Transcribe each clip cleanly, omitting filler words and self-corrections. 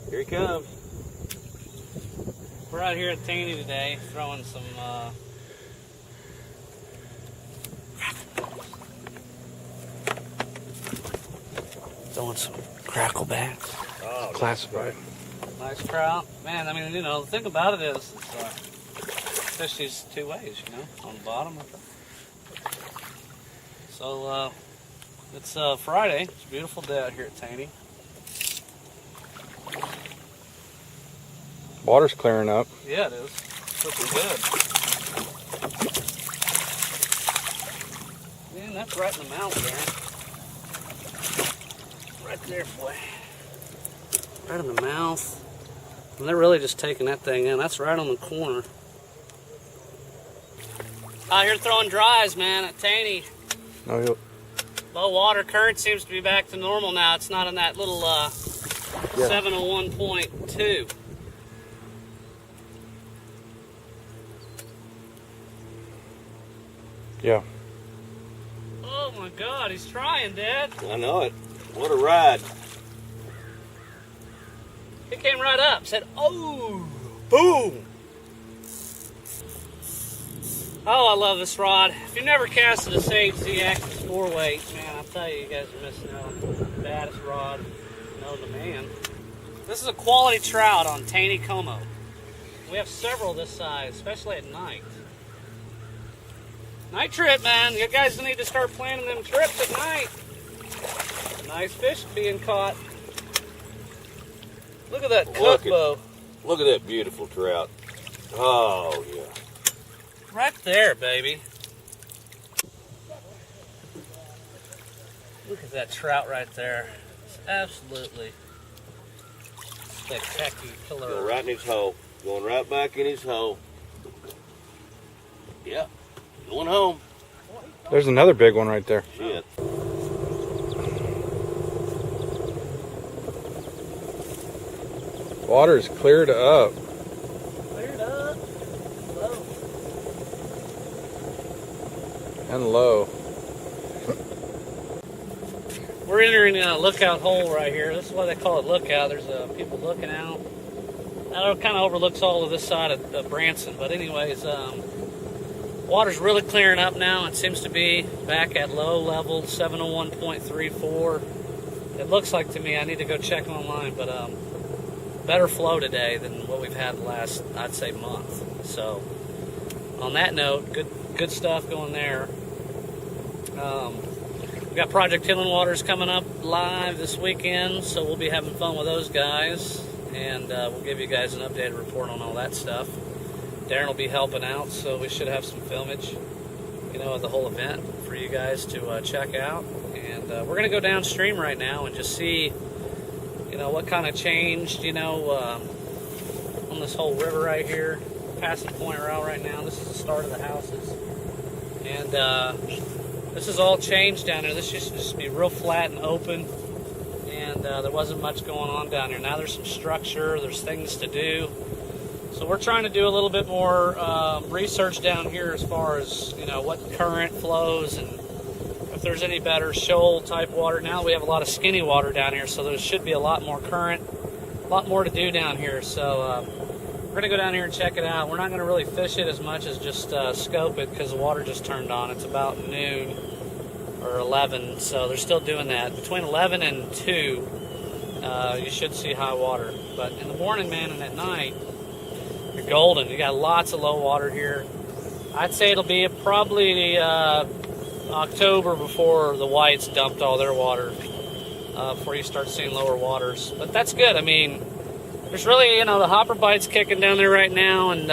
Here he comes. We're out here at Taney today throwing some crackleback. Oh, Classified. Nice trout. Man, I mean, you know, the thing about it is fish these two ways, you know, on the bottom. So, it's Friday. It's a beautiful day out here at Taney. Water's clearing up. Yeah, it is. It's looking good. Man, that's right in the mouth there. Right there, boy. Right in the mouth. And they're really just taking that thing in. That's right on the corner. Out here throwing dries, man, at Taney. No, Low water current seems to be back to normal now. It's not in that little 701.2. yeah. Oh my God, he's trying, Dad. I know it. What a ride. He came right up, said, oh, boom. Oh, I love this rod. If you've never casted a Sage ZX 4-weight, man, I'll tell you, you guys are missing out on the baddest rod known to man. This is a quality trout on Taneycomo. We have several this size, especially at night. Night trip, man. You guys need to start planning them trips at night. Nice fish being caught. Look at that cook bow. Look at that beautiful trout. Oh, yeah. Right there, baby. Look at that trout right there. It's absolutely spectacular. Going right in his hole. Going right back in his hole. Yep. Going home. There's another big one right there. Shit. Water's cleared up. Cleared up. Low. And low. We're entering a lookout hole right here. This is why they call it lookout. There's people looking out. That kind of overlooks all of this side of Branson. But anyways, water's really clearing up now. It seems to be back at low level, 701.34. It looks like to me, I need to go check online, but better flow today than what we've had the last, I'd say, month. So on that note, good stuff going there. We got Project Inland Waters coming up live this weekend, so we'll be having fun with those guys, and we'll give you guys an updated report on all that stuff. Darren will be helping out, so we should have some filmage, you know, of the whole event for you guys to check out. And we're going to go downstream right now and just see, you know, what kind of changed, you know, on this whole river right here. Passing point route right now. This is the start of the houses. And this is all changed down here. This used to just be real flat and open. And there wasn't much going on down here. Now there's some structure. There's things to do. So we're trying to do a little bit more research down here as far as, you know, what current flows and if there's any better shoal type water. Now we have a lot of skinny water down here, so there should be a lot more current, a lot more to do down here. So we're going to go down here and check it out. We're not going to really fish it as much as just scope it because the water just turned on. It's about noon or 11, so they're still doing that. Between 11 and 2, you should see high water. But in the morning, man, and at night, you're golden. You got lots of low water here. I'd say it'll be probably October before the whites dumped all their water, before you start seeing lower waters. But that's good. I mean, there's really, you know, the hopper bite's kicking down there right now, and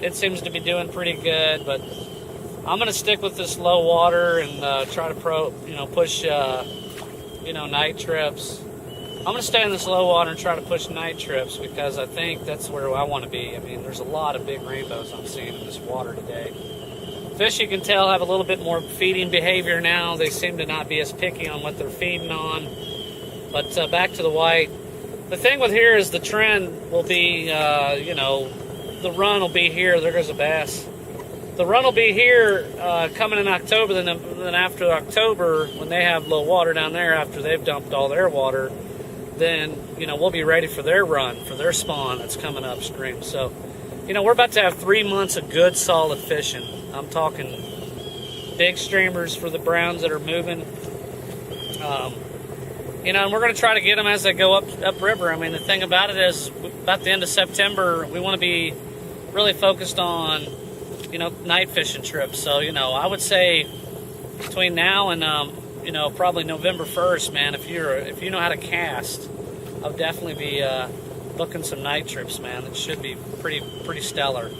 it seems to be doing pretty good. But I'm going to stick with this low water and try to push, night trips. I'm going to stay in this low water and try to push night trips because I think that's where I want to be. I mean, there's a lot of big rainbows I'm seeing in this water today. Fish, you can tell, have a little bit more feeding behavior now. They seem to not be as picky on what they're feeding on. But back to the white. The thing with here is the trend will be, the run will be here. There goes a bass. The run will be here coming in October. Then after October, when they have low water down there, after they've dumped all their water, then, you know, we'll be ready for their run, for their spawn that's coming upstream. So, you know, we're about to have 3 months of good, solid fishing. I'm talking big streamers for the browns that are moving. You know, and we're going to try to get them as they go upriver. I mean, the thing about it is, about the end of September, we want to be really focused on, you know, night fishing trips. So, you know, I would say between now and, you know, probably November 1st, man, if you know how to cast, I would definitely be booking some night trips, man. It should be pretty stellar.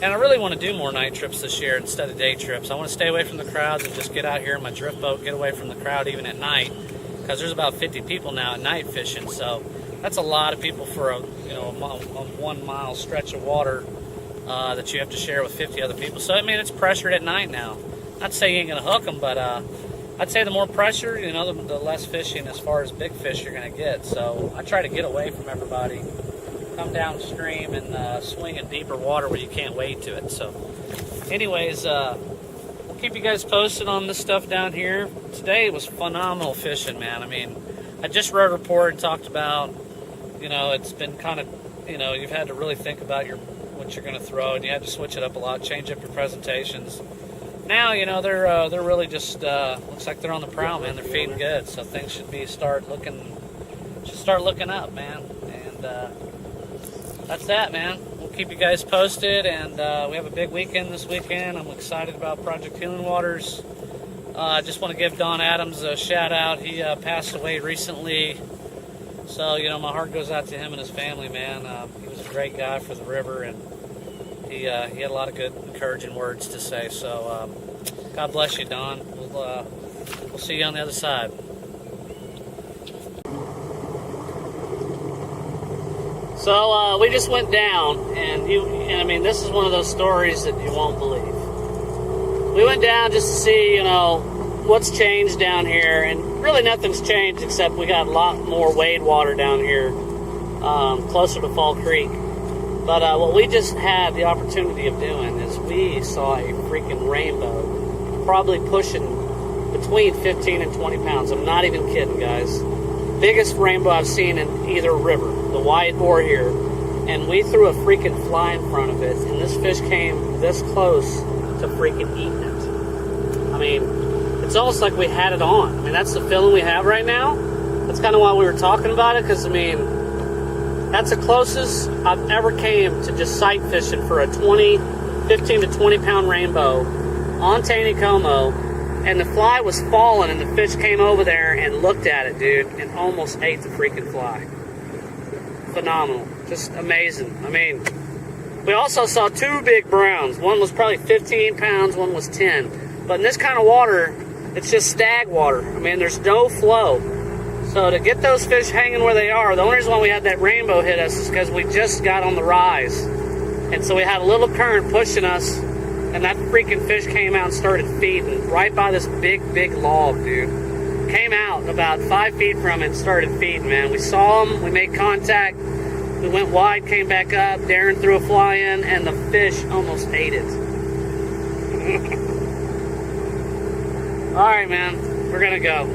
And I really want to do more night trips this year instead of day trips. I want to stay away from the crowds and just get out here in my drift boat, get away from the crowd even at night, because there's about 50 people now at night fishing. So that's a lot of people for a 1 mile stretch of water that you have to share with 50 other people. So I mean, it's pressured at night now. Not to say you ain't gonna hook them, but I'd say the more pressure, you know, the less fishing as far as big fish you're gonna get. So I try to get away from everybody, come downstream and swing in deeper water where you can't wade to it. So anyways, we'll keep you guys posted on this stuff down here. Today was phenomenal fishing, man. I mean, I just wrote a report and talked about, you know, it's been kind of, you know, you've had to really think about what you're going to throw, and you had to switch it up a lot, change up your presentations. Now, you know, they're really just looks like they're on the prowl, man. They're feeding good, so things should start looking up, man. And that's that, man. We'll keep you guys posted, and we have a big weekend this weekend. I'm excited about Project Healing Waters. I just want to give Don Adams a shout out. He passed away recently, so, you know, my heart goes out to him and his family, man. He was a great guy for the river, and he had a lot of good, encouraging words to say. So, God bless you, Don. We'll see you on the other side. So we just went down, and I mean, this is one of those stories that you won't believe. We went down just to see, you know, what's changed down here, and really nothing's changed except we got a lot more wade water down here, closer to Fall Creek. But what we just had the opportunity of doing is we saw a freaking rainbow, probably pushing between 15 and 20 pounds. I'm not even kidding, guys. Biggest rainbow I've seen in either river, the White or here. And we threw a freaking fly in front of it, and this fish came this close to freaking eating it. I mean, it's almost like we had it on. I mean, that's the feeling we have right now. That's kind of why we were talking about it, because, I mean, that's the closest I've ever came to just sight fishing for a 15 to 20 pound rainbow on Taneycomo, and the fly was falling, and the fish came over there and looked at it, dude, and almost ate the freaking fly. Phenomenal. Just amazing. I mean, we also saw 2 big browns. One was probably 15 pounds, one was 10. But in this kind of water, it's just stag water. I mean, there's no flow. So to get those fish hanging where they are, the only reason why we had that rainbow hit us is because we just got on the rise. And so we had a little current pushing us, and that freaking fish came out and started feeding right by this big log, dude. Came out about 5 feet from it and started feeding, man. We saw him, we made contact, we went wide, came back up, Darren threw a fly in, and the fish almost ate it. All right, man, we're gonna go.